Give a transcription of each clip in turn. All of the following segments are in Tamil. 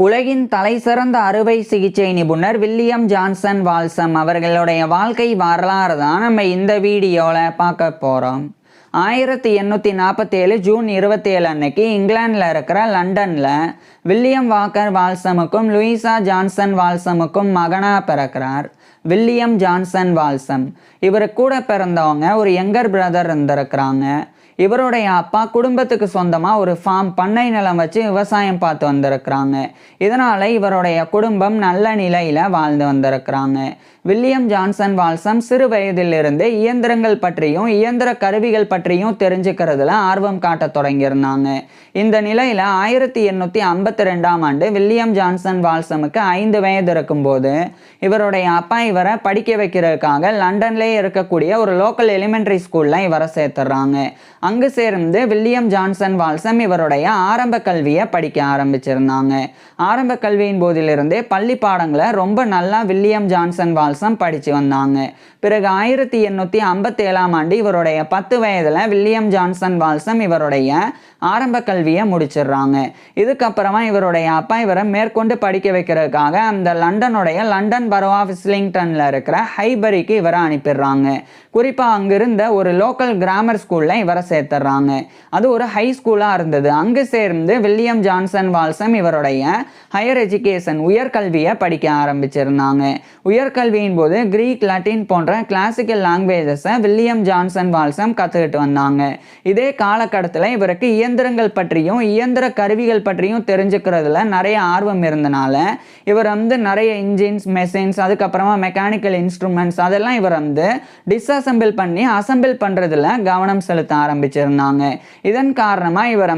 உலகின் தலைசிறந்த அறுவை சிகிச்சை நிபுணர் வில்லியம் ஜான்சன் வால்சம் அவர்களுடைய வாழ்க்கை வரலாறு தான் நம்ம இந்த வீடியோவில் பார்க்க போகிறோம். 1847 ஜூன் 27 அன்னைக்கு இங்கிலாண்டில் இருக்கிற லண்டனில் வில்லியம் வாக்கர் வால்சமுக்கும் லூயிசா ஜான்சன் வால்சமுக்கும் மகனாக பிறக்கிறார். வில்லியம் ஜான்சன் வால்சம் இவர் கூட பிறந்தவங்க ஒரு யங்கர் பிரதர் இருந்திருக்கிறாங்க. இவருடைய அப்பா குடும்பத்துக்கு சொந்தமாக ஒரு பண்ணை நிலம் வச்சு விவசாயம் பார்த்து வந்திருக்கிறாங்க. இதனால் இவருடைய குடும்பம் நல்ல நிலையில் வாழ்ந்து வந்திருக்கிறாங்க. வில்லியம் ஜான்சன் வால்சம் சிறு வயதிலிருந்து இயந்திரங்கள் பற்றியும் இயந்திர கருவிகள் பற்றியும் தெரிஞ்சுக்கிறதுல ஆர்வம் காட்ட தொடங்கியிருந்தாங்க. இந்த நிலையில் 1852ஆம் ஆண்டு வில்லியம் ஜான்சன் வால்சமுக்கு 5 வயது இருக்கும்போது இவருடைய அப்பா இவரை படிக்க வைக்கிறதுக்காக லண்டன்லேயே இருக்கக்கூடிய ஒரு லோக்கல் எலிமெண்ட்ரி ஸ்கூலில் இவரை சேர்த்துடுறாங்க. அங்கு சேர்ந்து வில்லியம் ஜான்சன் வால்சம் இவருடைய ஆரம்ப கல்வியை படிக்க ஆரம்பிச்சிருந்தாங்க. ஆரம்ப கல்வியின் போதிலிருந்தே பள்ளி பாடங்களை ரொம்ப நல்லா வில்லியம் ஜான்சன் வால்சம் படித்து வந்தாங்க. பிறகு 1857ஆம் ஆண்டு இவருடைய 10 வயதில் வில்லியம் ஜான்சன் வால்சம் இவருடைய ஆரம்ப கல்வியை முடிச்சிடுறாங்க. இதுக்கப்புறமா இவருடைய அப்பா இவரை மேற்கொண்டு படிக்க வைக்கிறதுக்காக அந்த லண்டன் பரோ ஆஃப் இஸ்லிங்டனில் இருக்கிற ஹைபரிக்கு இவரை அனுப்பிடுறாங்க. குறிப்பாக அங்கிருந்த ஒரு லோக்கல் கிராமர் ஸ்கூலில் இவரை சேர்த்துடுறாங்க. அது ஒரு ஹை ஸ்கூலாக இருந்தது. அங்கு சேர்ந்து வில்லியம் ஜான்சன் வால்சம் இவருடைய ஹையர் எஜுகேஷன் உயர்கல்வியை படிக்க ஆரம்பிச்சிருந்தாங்க. உயர்கல்வியின் போது கிரீக், லட்டின் போன்ற கிளாசிக்கல் லாங்குவேஜஸை வில்லியம் ஜான்சன் வால்சம் கற்றுக்கிட்டு வந்தாங்க. இதே காலகட்டத்தில் இவருக்கு இயந்திரங்கள் பற்றியும் இயந்திர கருவிகள் பற்றியும் தெரிஞ்சுக்கிறதுல நிறைய ஆர்வம் இருந்தனால இவர் நிறைய இன்ஜின்ஸ், மெஷின்ஸ், அதுக்கப்புறமா மெக்கானிக்கல் இன்ஸ்ட்ருமெண்ட்ஸ் அதெல்லாம் இவர் டிஸ்அசம்பிள் பண்ணி அசம்பிள் பண்ணுறதுல கவனம் செலுத்த ஆரம்பிச்சிருந்தாங்க. இதன் காரணமாக இவர்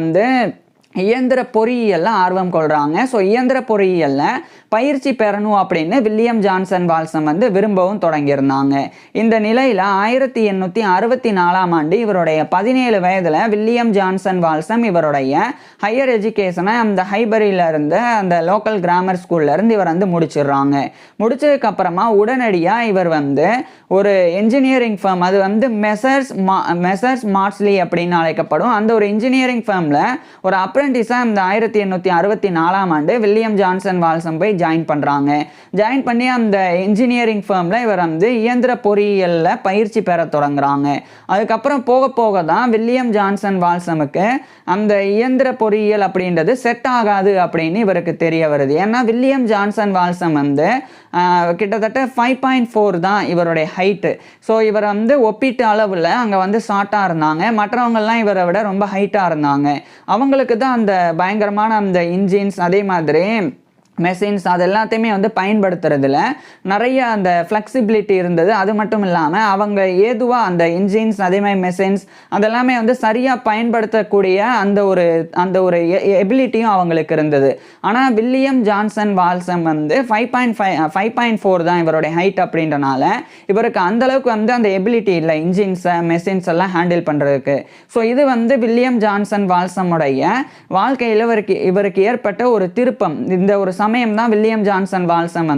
இயந்திர பொறியியலில் ஆர்வம் கொள்கிறாங்க. ஸோ இயந்திர பொறியியலில் பயிற்சி பெறணும் அப்படின்னு வில்லியம் ஜான்சன் வால்சம் விரும்பவும் தொடங்கியிருந்தாங்க. இந்த நிலையில் 1864ஆம் ஆண்டு இவருடைய 17 வயதில் வில்லியம் ஜான்சன் வால்சம் இவருடைய ஹையர் எஜுகேஷனை அந்த ஹைபரியில் இருந்து அந்த லோக்கல் கிராமர் ஸ்கூல்ல இருந்து இவர் முடிச்சிடுறாங்க. முடிச்சதுக்கப்புறமா உடனடியாக இவர் ஒரு என்ஜினியரிங் ஃபேம், அது மெசர்ஸ் மார்ட்ஸ்லி அப்படின்னு அழைக்கப்படும் அந்த ஒரு இன்ஜினியரிங் ஃபேமில் ஒரு அப்ரெண்டிஸாக இந்த 1864ஆம் ஆண்டு வில்லியம் ஜான்சன் வால்சம் போய் ஜாயின் பண்ணுறாங்க. ஜாயின் பண்ணி அந்த இன்ஜினியரிங் ஃபேமில் இவர் இயந்திர பொறியியலில் பயிற்சி பெற தொடங்குறாங்க. அதுக்கப்புறம் போக போக தான் வில்லியம் ஜான்சன் வால்சமுக்கு அந்த இயந்திர பொறியியல் அப்படின்றது செட் ஆகாது அப்படின்னு இவருக்கு தெரிய வருது. ஏன்னா வில்லியம் ஜான்சன் வால்சம் கிட்டத்தட்ட 5.4 தான் இவருடைய ஹைட்டு. ஸோ இவர் ஒப்பீட்டு அளவில் அங்கே ஷார்ட்டாக இருந்தாங்க. மற்றவங்கள்லாம் இவரை விட ரொம்ப ஹைட்டாக இருந்தாங்க. அவங்களுக்கு தான் அந்த பயங்கரமான அந்த இன்ஜின்ஸ், அதே மாதிரி மெஷின்ஸ் அது எல்லாத்தையுமே பயன்படுத்துறதுல நிறைய அந்த ஃப்ளெக்சிபிலிட்டி இருந்தது. அது மட்டும் இல்லாமல் அவங்க ஏதுவாக அந்த இன்ஜின்ஸ், அதே மாதிரி மெஷின்ஸ் அதெல்லாமே சரியாக பயன்படுத்தக்கூடிய அந்த ஒரு எபிலிட்டியும் அவங்களுக்கு இருந்தது. ஆனால் வில்லியம் ஜான்சன் வால்சம் 5.4 தான் இவருடைய ஹைட் அப்படின்றனால இவருக்கு அந்தளவுக்கு அந்த எபிலிட்டி இல்லை இன்ஜின்ஸை, மெஷின்ஸ் எல்லாம் ஹேண்டில் பண்ணுறதுக்கு. ஸோ இது வில்லியம் ஜான்சன் வால்சமுடைய வாழ்க்கையில் இவருக்கு ஏற்பட்ட ஒரு திருப்பம். இந்த ஒரு சமயம் தான் வில்லியம் ஜான்சன் வால்சம்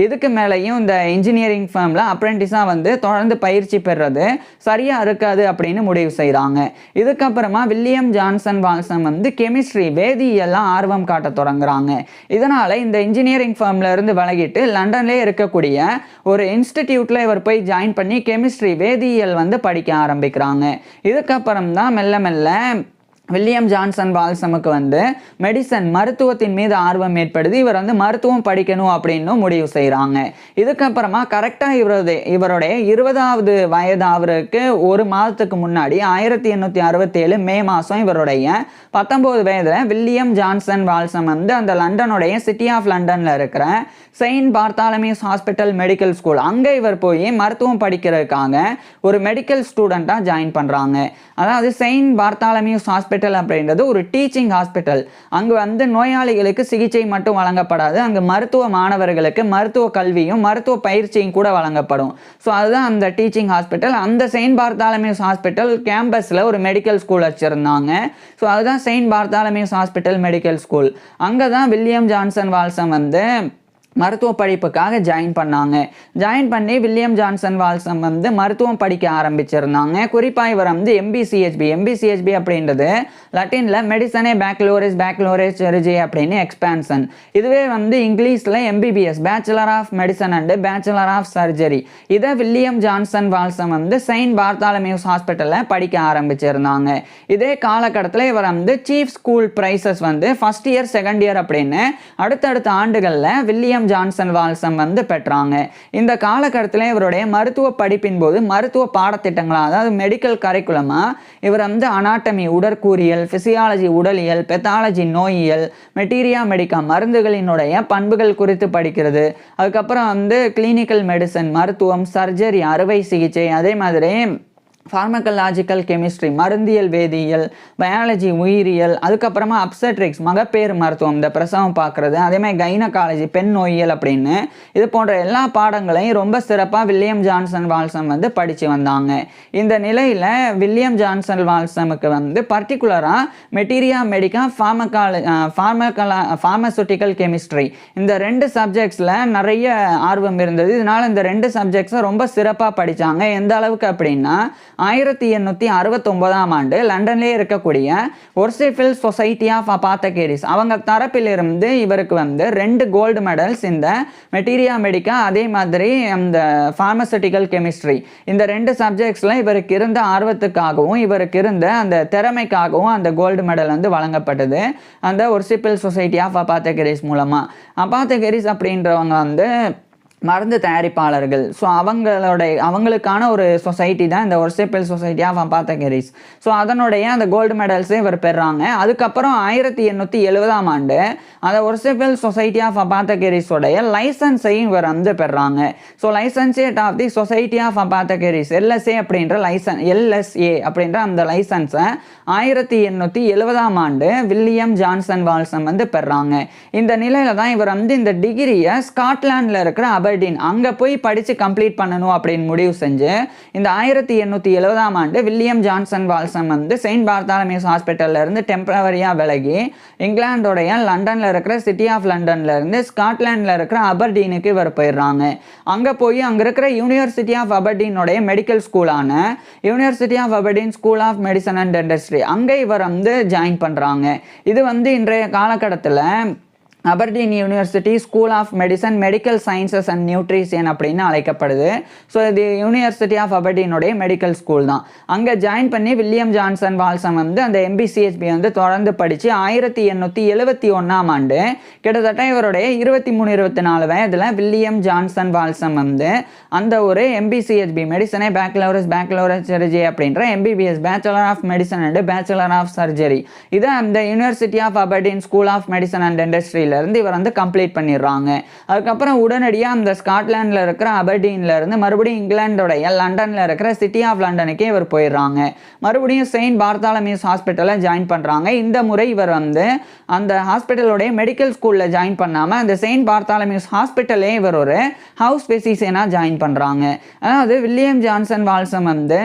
இதுக்கு மேலேயும் இந்த இன்ஜினியரிங் ஃபேமில் அப்ரெண்டிஸாக தொடர்ந்து பயிற்சி பெறுறது சரியாக இருக்காது அப்படின்னு முடிவு செய்கிறாங்க. இதுக்கப்புறமா வில்லியம் ஜான்சன் வால்சம் கெமிஸ்ட்ரி, வேதியியெல்லாம் ஆர்வம் காட்ட தொடங்குறாங்க. இதனால் இந்த இன்ஜினியரிங் ஃபேமில் இருந்து விலகிட்டு லண்டன்லேயே இருக்கக்கூடிய ஒரு இன்ஸ்டிடியூட்டில் இவர் போய் ஜாயின் பண்ணி கெமிஸ்ட்ரி, வேதியியல் படிக்க ஆரம்பிக்கிறாங்க. இதுக்கப்புறம் தான் மெல்ல மெல்ல வில்லியம் ஜான்சன் வால்சமுக்கு மெடிசன், மருத்துவத்தின் மீது ஆர்வம் ஏற்படுது. இவர் மருத்துவம் படிக்கணும் அப்படின்னு முடிவு செய்கிறாங்க. இதுக்கப்புறமா கரெக்டாக இவருடைய 20வது வயது அவருக்கு ஒரு மாதத்துக்கு முன்னாடி 1867 மே மாதம் இவருடைய 19 வயதில் வில்லியம் ஜான்சன் வால்சம் அந்த லண்டனுடைய சிட்டி ஆஃப் லண்டனில் இருக்கிற Saint Bartholomew's hospital medical school அங்கே இவர் போய் மருத்துவம் படிக்கிறதுக்காக ஒரு மெடிக்கல் ஸ்டூடெண்ட்டாக ஜாயின் பண்ணுறாங்க. அதாவது செயின்ட் பார்த்தாலமியூஸ் ஹாஸ்பிட்டல் அப்படின்றது ஒரு டீச்சிங் ஹாஸ்பிட்டல். அங்கு நோயாளிகளுக்கு சிகிச்சை மட்டும் வழங்கப்படாது, அங்கு மருத்துவ மாணவர்களுக்கு மருத்துவ கல்வியும் மருத்துவ பயிற்சியும் கூட வழங்கப்படும். ஸோ அதுதான் அந்த டீச்சிங் ஹாஸ்பிட்டல். அந்த செயின்ட் பார்த்தாலமியூஸ் ஹாஸ்பிட்டல் கேம்பஸில் ஒரு மெடிக்கல் ஸ்கூல் வச்சுருந்தாங்க. ஸோ அதுதான் Saint Bartholomew's hospital medical school. அங்கே தான் வில்லியம் ஜான்சன் வால்சம் மருத்துவ படிப்புக்காக ஜாயின் பண்ணாங்க. ஜாயின் பண்ணி வில்லியம் ஜான்சன் வால்சம் வந்து மருத்துவம் படிக்க ஆரம்பிச்சிருந்தாங்க. குறிப்பாக இவர் வந்து எம்பிசிஹெச்பி அப்படின்றது லட்டினில் மெடிசனே பேக்லோரேஸ் செர்ஜி அப்படின்னு எக்ஸ்பான்ஷன். இதுவே வந்து இங்கிலீஷில் MBBS bachelor of medicine and bachelor of surgery. இதை வில்லியம் ஜான்சன் வால்சம் வந்து செயின்ட் பார்த்தாலமியூஸ் ஹாஸ்பிட்டலில் படிக்க ஆரம்பிச்சிருந்தாங்க. இதே காலகட்டத்தில் இவர் வந்து சீஃப் ஸ்கூல் ப்ரைஸஸ் வந்து ஃபர்ஸ்ட் இயர் செகண்ட் இயர் அப்படின்னு அடுத்தடுத்த ஆண்டுகளில் வில்லியம் ஜான்சன் வால்சம் வந்து பெற்றாங்க. இந்த காலகட்டத்தில் இவருடைய மருத்துவ படிப்பின் போது மருத்துவ பாடத்திட்டங்களா அதாவது மெடிக்கல் கரிக்குலமா இவர் வந்து அனாட்டமி உடற்கூறியல், பிசியாலஜி உடலியல், பெத்தாலஜி நோயியல், மெட்டீரியா மெடிக்கா மருந்துகளினுடைய பண்புகள் குறித்து படிக்கிறது. அதுக்கப்புறம் வந்து கிளினிக்கல் மெடிசன் மருத்துவம், சர்ஜரி அறுவை சிகிச்சை, அதே மாதிரி ஃபார்மகலாஜிக்கல் கெமிஸ்ட்ரி மருந்தியல் வேதியியல், பயாலஜி உயிரியல், அதுக்கப்புறமா அப்சட்ரிக்ஸ் மகப்பேறு மருத்துவம் இந்த பிரசவம் பார்க்குறது, அதேமாதிரி கைனகாலஜி பெண் நோயியல் அப்படின்னு இது போன்ற எல்லா பாடங்களையும் ரொம்ப சிறப்பாக வில்லியம் ஜான்சன் வால்சம் வந்து படித்து வந்தாங்க. இந்த நிலையில் வில்லியம் ஜான்சன் வால்சமுக்கு வந்து பர்டிகுலராக மெட்டீரியா மெடிக்கா ஃபார்மசூட்டிக்கல் கெமிஸ்ட்ரி இந்த 2 சப்ஜெக்ட்ஸில் நிறைய ஆர்வம் இருந்தது. இதனால் இந்த 2 சப்ஜெக்ட்ஸை ரொம்ப சிறப்பாக படித்தாங்க. எந்த அளவுக்கு அப்படின்னா 1869ஆம் ஆண்டு லண்டன்லேயே இருக்கக்கூடிய ஒர்சிஃபில் சொசைட்டி ஆஃப் அபாத்தகேரிஸ் அவங்க தரப்பிலிருந்து இவருக்கு வந்து 2 கோல்டு மெடல்ஸ் இந்த மெட்டீரியா மெடிக்கா அதே மாதிரி அந்த ஃபார்மசூட்டிக்கல் கெமிஸ்ட்ரி இந்த 2 சப்ஜெக்ட்ஸில் இவருக்கு இருந்த ஆர்வத்துக்காகவும் இவருக்கு இருந்த அந்த திறமைக்காகவும் அந்த கோல்டு மெடல் வந்து வழங்கப்பட்டது அந்த ஒர்சிஃபில் சொசைட்டி ஆஃப் அபாத்தகேரிஸ் மூலமாக. அபாத்தகேரிஸ் அப்படின்றவங்க வந்து மருந்து தயாரிப்பாளர்கள். ஸோ அவங்களுக்கான ஒரு சொசைட்டி தான் இந்த ஒர்சிஃபில் சொசைட்டி ஆஃப் அபாத்தகேரிஸ். ஸோ அதனுடைய அந்த கோல்டு மெடல்ஸை இவர் பெறாங்க. அதுக்கப்புறம் 1870ஆம் ஆண்டு அந்த ஒர்சிஃபில் சொசைட்டி ஆஃப் அபாத்தகேரிஸோடைய லைசன்ஸையும் இவர் வந்து பெறாங்க. So licentiate of the society of apothecaries LSA அப்படின்ற எல்எஸ்ஏ அப்படின்ற அந்த லைசன்ஸை 1870ஆம் ஆண்டு வில்லியம் ஜான்சன் வால்சம் வந்து பெறாங்க. இந்த நிலையில தான் இவர் வந்து இந்த டிகிரியை ஸ்காட்லாண்டில் இருக்கிற அபர்டீன் அங்கே போய் படித்து கம்ப்ளீட் பண்ணணும் அப்படின்னு முடிவு செஞ்சு இந்த 1870ஆம் ஆண்டு வில்லியம் ஜான்சன் வால்சம் வந்து செயின்ட் பார்த்தாலமியூஸ் ஹாஸ்பிட்டல்ல இருந்து டெம்பரவரியாக விலகி இங்கிலாந்தோடைய லண்டனில் இருக்கிற சிட்டி ஆஃப் லண்டன்ல இருந்து ஸ்காட்லாண்டில் இருக்கிற அபர்டீனுக்கு இவர் போயிடுறாங்க. அங்கே போய் அங்கே இருக்கிற யூனிவர்சிட்டி ஆஃப் அபர்டீனுடைய மெடிக்கல் ஸ்கூலான university of Aberdeen school of medicine and dentistry அங்கே இவர் வந்து ஜாயின் பண்ணுறாங்க. இது வந்து இன்றைய காலகட்டத்தில் Aberdeen university school of medicine medical sciences and nutrition அப்படின்னு அழைக்கப்படுது. ஸோ இது யூனிவர்சிட்டி ஆஃப் அபர்டீனுடைய மெடிக்கல் ஸ்கூல் தான். அங்கே ஜாயின் பண்ணி வில்லியம் ஜான்சன் வால்சம் வந்து அந்த எம்பிசிஹெச்பி வந்து தொடர்ந்து படித்து 1871ஆம் ஆண்டு கிட்டத்தட்ட இவருடைய 23-24 வயதில் வில்லியம் ஜான்சன் வால்சம் வந்து அந்த ஒரு எம்பிசிஹெச்பி மெடிசனே பேக்லோரஸ் சர்ஜரி அப்படின்ற MBBS bachelor of medicine and bachelor of surgery இதை அந்த university of Aberdeen school of medicine and டென்டிஸ்ட்ரியில் இருந்து இவர் வந்து கம்ப்ளீட் பண்ணிடுறாங்க. அதுக்கப்புறம் உடனடியாக அந்த ஸ்காட்லாண்டில் இருக்கிற அபர்டீன்ல இருந்து மறுபடியும் இங்கிலாந்தோடைய லண்டனில் இருக்கிற சிட்டி ஆஃப் லண்டனுக்கே இவர் போயிடுறாங்க. மறுபடியும் செயின்ட் பார்த்தாலமியூஸ் ஹாஸ்பிட்டலில் ஜாயின் பண்ணுறாங்க. இந்த முறை இவர் வந்து அந்த ஹாஸ்பிட்டலோடைய மெடிக்கல் ஸ்கூலில் ஜாயின் பண்ணாமல் அந்த செயின்ட் பார்த்தாலமியூஸ் ஹாஸ்பிட்டலே இவர் ஒரு ஹவுஸ் பிசிஷியனாக ஜாயின் பண்ணுறாங்க. அதாவது வில்லியம் ஜான்சன் வால்சம் வந்து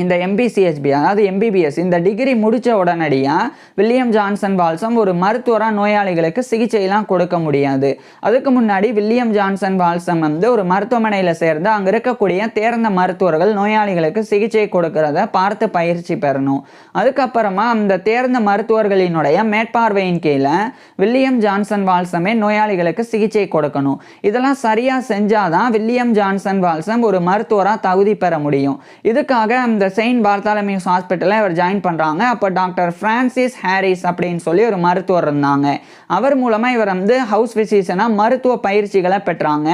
இந்த எம்பிசிஹெச்பி அதாவது எம்பிபிஎஸ் இந்த டிகிரி முடித்த உடனடியாக வில்லியம் ஜான்சன் வால்சம் ஒரு மருத்துவராக நோயாளிகளுக்கு சிகிச்சையெல்லாம் கொடுக்க முடியாது. அதுக்கு முன்னாடி வில்லியம் ஜான்சன் வால்சம் வந்து ஒரு மருத்துவமனையில் சேர்ந்து அங்கே இருக்கக்கூடிய தேர்ந்த மருத்துவர்கள் நோயாளிகளுக்கு சிகிச்சை கொடுக்கறத பார்த்து பயிற்சி பெறணும். அதுக்கப்புறமா அந்த தேர்ந்த மருத்துவர்களினுடைய மேற்பார்வையின் கீழே வில்லியம் ஜான்சன் வால்சமே நோயாளிகளுக்கு சிகிச்சை கொடுக்கணும். இதெல்லாம் சரியாக செஞ்சாதான் வில்லியம் ஜான்சன் வால்சம் ஒரு மருத்துவராக தகுதி பெற முடியும். இதுக்காக அந்த செயின்ட் பார்த்தாலமியூஸ் ஹாஸ்பிட்டலில் இவர் ஜாயின் பண்ணுறாங்க. அப்போ டாக்டர் ஃப்ரான்சிஸ் ஹாரிஸ் அப்படின்னு சொல்லி ஒரு மருத்துவர் இருந்தாங்க. அவர் மூலமாக இவர் வந்து ஹவுஸ் பிசிஷியனாக மருத்துவ பயிற்சிகளை பெற்றாங்க.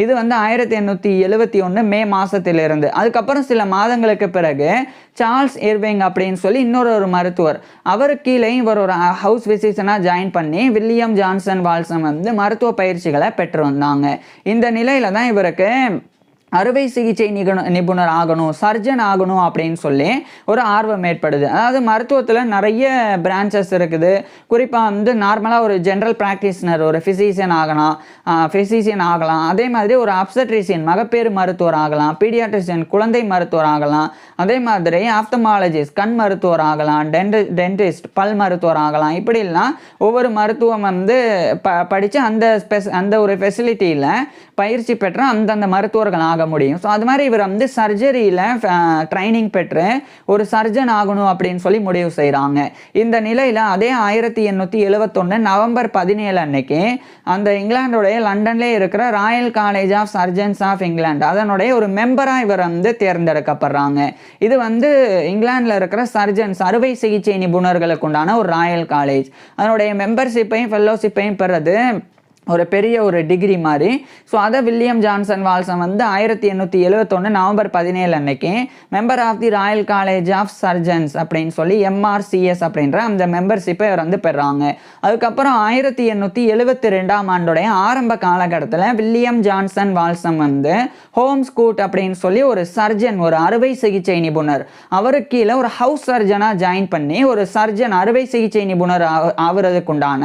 இது வந்து 1871 மே மாதத்திலிருந்து. அதுக்கப்புறம் சில மாதங்களுக்கு பிறகு சார்ல்ஸ் இர்விங் அப்படின்னு சொல்லி இன்னொரு மருத்துவர் அவர் கீழே இவர் ஒரு ஹவுஸ் பிசிஷியனாக ஜாயின் பண்ணி வில்லியம் ஜான்சன் வால்சம் வந்து மருத்துவ பயிற்சிகளை பெற்று வந்தாங்க. இந்த நிலையில தான் இவருக்கு அறுவை சிகிச்சை நிபுணர் ஆகணும், சர்ஜன் ஆகணும் அப்படின்னு சொல்லி ஒரு ஆர்வம் ஏற்படுது. அதாவது மருத்துவத்தில் நிறைய பிரான்ச்சஸ் இருக்குது. குறிப்பாக வந்து நார்மலாக ஒரு ஜென்ரல் ப்ராக்டிஸ்னர் ஒரு ஃபிசிஷியன் ஆகலாம். அதே மாதிரி ஒரு அப்சட்ரிஷியன் மகப்பேறு மருத்துவர் ஆகலாம், பீடியாட்ரிஷியன் குழந்தை மருத்துவர் ஆகலாம், அதே மாதிரி ஆப்தமாலஜிஸ்ட் கண் மருத்துவர் ஆகலாம், டென்டிஸ்ட் பல் மருத்துவர் ஆகலாம். இப்படிலாம் ஒவ்வொரு மருத்துவம் வந்து படித்து அந்த ஒரு ஃபெசிலிட்டியில் பயிற்சி பெற்ற அந்தந்த மருத்துவர்கள் ஆக முடியும். ஸோ அது மாதிரி இவர் வந்து சர்ஜரியில் ட்ரைனிங் பெற்று ஒரு சர்ஜன் ஆகணும் அப்படின்னு சொல்லி முடிவு செய்கிறாங்க. இந்த நிலையில் அதே 1871 நவம்பர் 17 அன்னைக்கு அந்த இங்கிலாந்துடைய லண்டன்லேயே இருக்கிற Royal college of surgeons of England அதனுடைய ஒரு மெம்பராக இவர் வந்து தேர்ந்தெடுக்கப்படுறாங்க. இது வந்து இங்கிலாந்தில் இருக்கிற சர்ஜன்ஸ் அறுவை சிகிச்சை நிபுணர்களுக்கு உண்டான ஒரு ராயல் காலேஜ். அதனுடைய மெம்பர்ஷிப்பையும் ஃபெல்லோஷிப்பையும் பெறது ஒரு பெரிய ஒரு டிகிரி மாதிரி. ஸோ அதை வில்லியம் ஜான்சன் வால்சம் வந்து 1871 நவம்பர் 17 அன்னைக்கு member of the Royal college of Surgeons அப்படின்னு சொல்லி MRCS அப்படின்ற அந்த மெம்பர்ஷிப்பை இவர் வந்து பெறாங்க. அதுக்கப்புறம் 1872 ஆண்டுடைய ஆரம்ப காலகட்டத்தில் வில்லியம் ஜான்சன் வால்சம் வந்து ஹோம்ஸ்கூட் அப்படின்னு சொல்லி ஒரு சர்ஜன் ஒரு அறுவை சிகிச்சை நிபுணர் அவருக்கு கீழே ஒரு ஹவுஸ் சர்ஜனாக ஜாயின் பண்ணி ஒரு சர்ஜன் அறுவை சிகிச்சை நிபுணர் ஆகிறதுக்குண்டான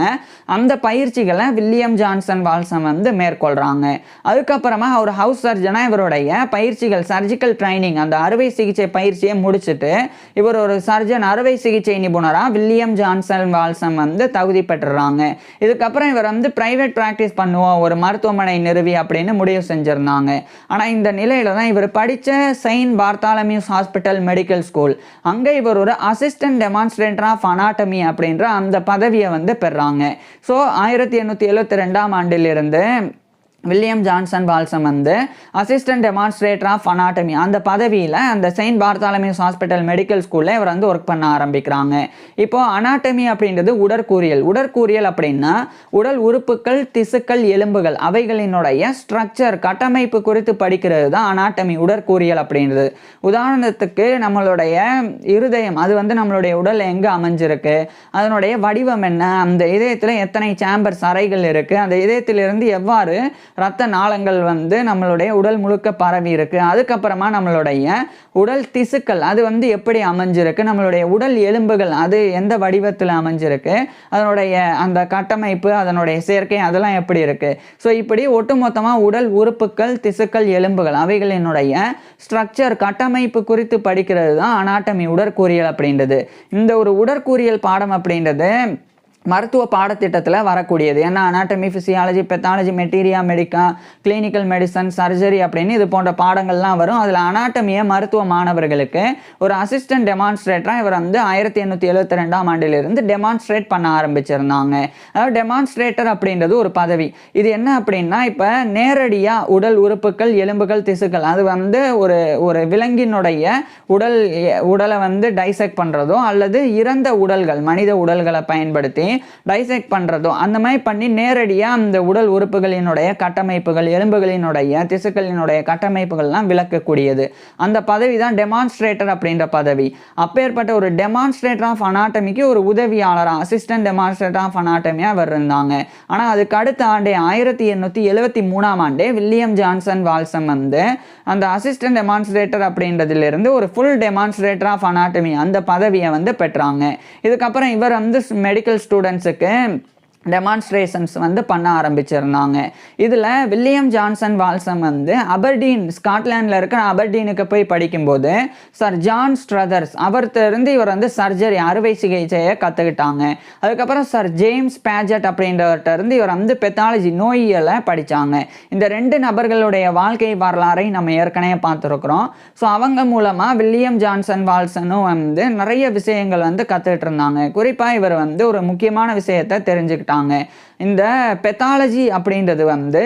அந்த பயிற்சிகளை வில்லியம் ஜான்சன் வால்சம் வந்து மேற்கொள்றாங்க. அதுக்கப்புறமா ஒரு ஹவுஸ் சர்ஜனா இவருடைய பயிற்சிகள் சர்ஜிக்கல் ட்ரைனிங் அந்த அறுவை சிகிச்சை பயிற்சியை முடிச்சுட்டு இவர் ஒரு சர்ஜன் அறுவை சிகிச்சை நிபுணரா வில்லியம் ஜான்சன் வால்சம் வந்து தகுதி பெற்றுறாங்க. இதுக்கப்புறம் இவர் வந்து பிரைவேட் பிராக்டிஸ் பண்ணுவோம் ஒரு மருத்துவமனை நிறுவி அப்படின்னு முடிவு செஞ்சிருந்தாங்க. ஆனா இந்த நிலையில தான் இவர் படிச்ச Saint Bartholomew's hospital medical school அங்கே இவர் ஒரு அசிஸ்டன்ட் டெமான்ஸ்ட்ரேட்டர் ஆஃப் அனாட்டமி அப்படின்ற அந்த பதவியை வந்து பெறாங்க. ஸோ 1872 ஆண்டிலிருந்து வில்லியம் ஜான்சன் வால்சம் வந்து அசிஸ்டன்ட் டெமான்ஸ்ட்ரேட்டர் ஆஃப் அனாட்டமி அந்த பதவியில் அந்த செயின்ட் பார்த்தாலமியூஸ் ஹாஸ்பிட்டல் மெடிக்கல் ஸ்கூலில் இவர் வந்து ஒர்க் பண்ண ஆரம்பிக்கிறாங்க. இப்போது அனாட்டமி அப்படின்றது உடற்கூறியல் அப்படின்னா உடல் உறுப்புகள் திசுக்கள் எலும்புகள் அவைகளினுடைய ஸ்ட்ரக்சர் கட்டமைப்பு குறித்து படிக்கிறது தான் அனாட்டமி உடற்கூறியல் அப்படின்றது. உதாரணத்துக்கு நம்மளுடைய இருதயம் அது வந்து நம்மளுடைய உடல் எங்கே அமைஞ்சிருக்கு, அதனுடைய வடிவம் என்ன, அந்த இதயத்தில் எத்தனை சேம்பர்ஸ் அறைகள் இருக்குது, அந்த இதயத்திலிருந்து எவ்வாறு இரத்த நாளங்கள் வந்து நம்மளுடைய உடல் முழுக்க பரவி இருக்கு, அதுக்கப்புறமா நம்மளுடைய உடல் திசுக்கள் அது வந்து எப்படி அமைஞ்சிருக்கு, நம்மளுடைய உடல் எலும்புகள் அது எந்த வடிவத்தில் அமைஞ்சிருக்கு, அதனுடைய அந்த கட்டமைப்பு அதனுடைய சேர்க்கை அதெல்லாம் எப்படி இருக்கு. ஸோ இப்படி ஒட்டுமொத்தமாக உடல் உறுப்புகள் திசுக்கள் எலும்புகள் அவைகளினுடைய ஸ்ட்ரக்சர் கட்டமைப்பு குறித்து படிக்கிறது தான் அனாட்டமி உடற்கூறியல் அப்படின்றது. இந்த ஒரு உடற்கூறியல் பாடம் அப்படின்றது மருத்துவ பாடத்திட்டத்தில் வரக்கூடியது. ஏன்னா anatomy physiology pathology materia மெடிக்கா clinical medicine surgery அப்படின்னு இது போன்ற பாடங்கள்லாம் வரும். அதில் அனாட்டமியை மருத்துவ மாணவர்களுக்கு ஒரு அசிஸ்டன்ட் டெமான்ஸ்ட்ரேட்டராக இவர் வந்து 1872 ஆண்டிலிருந்து டெமான்ஸ்ட்ரேட் பண்ண ஆரம்பிச்சிருந்தாங்க. அதாவது டெமான்ஸ்ட்ரேட்டர் அப்படின்றது ஒரு பதவி. இது என்ன அப்படின்னா இப்போ நேரடியாக உடல் உறுப்புகள் எலும்புகள் திசுக்கள் அது வந்து ஒரு விலங்கினுடைய உடலை வந்து டைசெக்ட் பண்ணுறதோ அல்லது இறந்த உடல்கள் மனித உடல்களை பயன்படுத்தி டைசெக்ட் பண்றதோ அந்த மாதிரி பண்ணி நேரடியாக அந்த உடல் உறுப்புகளினுடைய கட்டமைப்புகள் எலும்புகளினுடைய திசுக்களினுடைய கட்டமைப்புகள்லாம் விளக்கக்கூடியது. அந்த பதவி தான் டெமான்ஸ்ட்ரேட்டர் அப்படின்ற பதவி. அப்பேற்பட்ட ஒரு டெமான்ஸ்ட்ரேட்டர் ஆஃப் அனாட்டமிக்கு ஒரு உதவியாளராக அசிஸ்டன்ட் டெமான்ஸ்ட்ரேட்டர் ஆஃப் அனாட்டமியாக அவர் இருந்தாங்க. ஆனால் அதுக்கு அடுத்த ஆண்டே 1873 வில்லியம் ஜான்சன் வால்சம் வந்து அந்த அசிஸ்டன்ட் டெமான்ஸ்ட்ரேட்டர் அப்படின்றதிலிருந்து ஒரு ஃபுல் டெமான்ஸ்ட்ரேட்டர் ஆஃப் அனாட்டமி அந்த பதவியை வந்து பெற்றாங்க. இதுக்கப்புறம் இவர் வந்து மெடிக்கல் ஸ்டூடெண்ட்ஸுக்கு டெமான்ஸ்ட்ரேஷன்ஸ் வந்து பண்ண ஆரம்பிச்சிருந்தாங்க. இதில் வில்லியம் ஜான்சன் வால்சம் வந்து அபர்டீன் ஸ்காட்லாண்டில் இருக்கிற அபர்டீனுக்கு போய் படிக்கும்போது சர் ஜான் ஸ்ட்ரதர்ஸ் அவர்கிட்ட இவர் வந்து சர்ஜரி அறுவை சிகிச்சையை கற்றுக்கிட்டாங்க. அதுக்கப்புறம் சர் ஜேம்ஸ் பேஜட் அப்படின்றவர்கிட்ட இருந்து இவர் வந்து பெத்தாலஜி நோயியலை படித்தாங்க. இந்த ரெண்டு நபர்களுடைய வாழ்க்கை வரலாறை நம்ம ஏற்கனவே பார்த்துருக்குறோம். ஸோ அவங்க மூலமாக வில்லியம் ஜான்சன் வால்சனும் வந்து நிறைய விஷயங்கள் வந்து கற்றுக்கிட்டு இருந்தாங்க. குறிப்பாக இவர் வந்து ஒரு முக்கியமான விஷயத்தை தெரிஞ்சுக்கிட்டாங்க. இந்த பெத்தாலஜி அப்படின்றது வந்து